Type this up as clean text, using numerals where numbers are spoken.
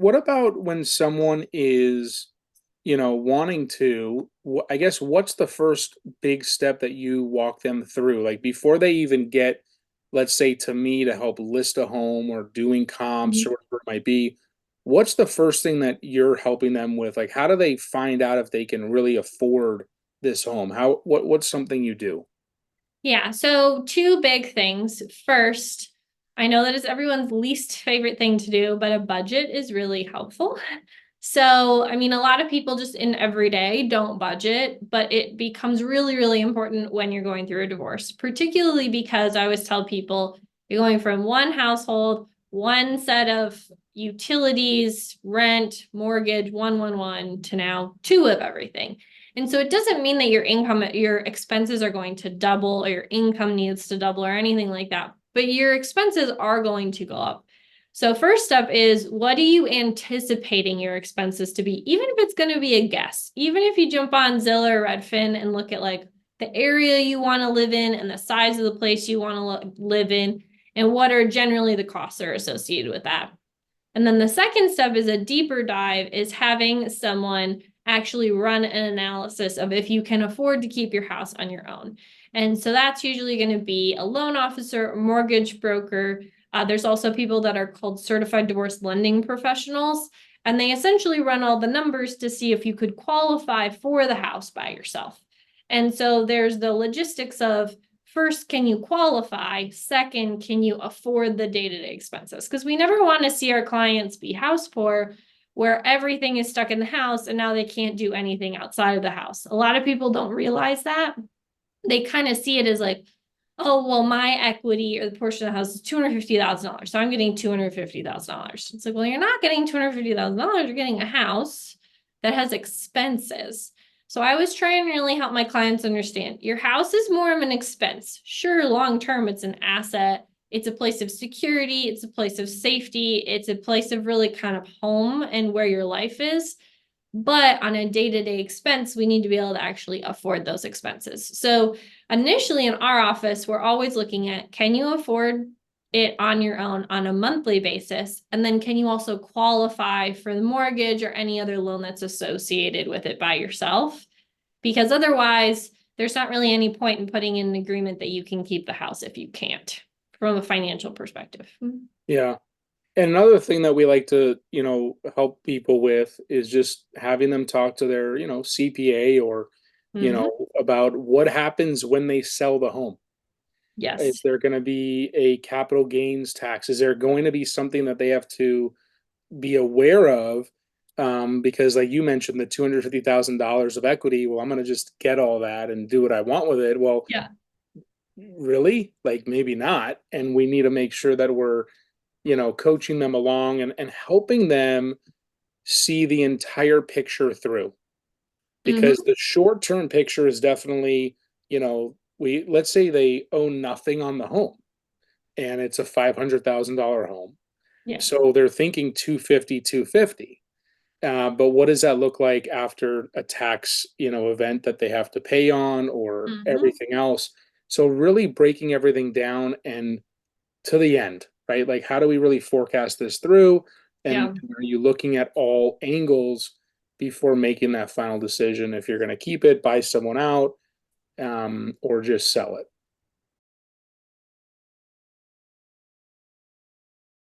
What about when someone is, wanting to, I guess, what's the first big step that you walk them through? Like before they even get, let's say, to me to help list a home or doing comps Mhm. or whatever it might be, what's the first thing that you're helping them with? Like, how do they find out if they can really afford this home? What's something you do? Yeah, so two big things. First, I know that is everyone's least favorite thing to do, but a budget is really helpful. So, I mean, a lot of people just in everyday don't budget, but it becomes really, really important when you're going through a divorce, particularly because I always tell people you're going from one household, one set of utilities, rent, mortgage, one, to now two of everything. And so it doesn't mean that your expenses are going to double or your income needs to double or anything like that, but your expenses are going to go up. So first step is, what are you anticipating your expenses to be? Even if it's going to be a guess, even if you jump on Zillow or Redfin and look at like the area you want to live in and the size of the place you want to live in and what are generally the costs that are associated with that. And then the second step is a deeper dive, is having someone actually run an analysis of if you can afford to keep your house on your own. And so that's usually going to be a loan officer, a mortgage broker. There's also people that are called certified divorce lending professionals, and they essentially run all the numbers to see if you could qualify for the house by yourself. And so there's the logistics of, first, can you qualify? Second, can you afford the day-to-day expenses? Because we never want to see our clients be house poor, where everything is stuck in the house and now they can't do anything outside of the house. A lot of people don't realize that. They kind of see it as like, oh, well, my equity or the portion of the house is $250,000. So I'm getting $250,000. It's like, well, you're not getting $250,000. You're getting a house that has expenses. So I always try and really help my clients understand your house is more of an expense. Sure, long term, it's an asset. It's a place of security. It's a place of safety. It's a place of really kind of home and where your life is. But on a day-to-day expense, we need to be able to actually afford those expenses. So initially in our office, we're always looking at, can you afford it on your own on a monthly basis? And then can you also qualify for the mortgage or any other loan that's associated with it by yourself? Because otherwise, there's not really any point in putting in an agreement that you can keep the house if you can't from a financial perspective. Yeah. And another thing that we like to, help people with is just having them talk to their, CPA or, Mm-hmm. about what happens when they sell the home. Is Yes. there going to be a capital gains tax? Is there going to be something that they have to be aware of? Because, like you mentioned, the $250,000 of equity. Well, I'm going to just get all that and do what I want with it. Well, Yeah. really? Like maybe not. And we need to make sure that we're, coaching them along and helping them see the entire picture through. Because Mm-hmm. the short term picture is definitely, we let's say they own nothing on the home and it's a $500,000 home. Yeah. So they're thinking 250, 250. But what does that look like after a tax, event that they have to pay on or Mm-hmm. everything else? So really breaking everything down and to the end, right? Like, how do we really forecast this through? And Yeah. are you looking at all angles before making that final decision if you're going to keep it, buy someone out, or just sell it?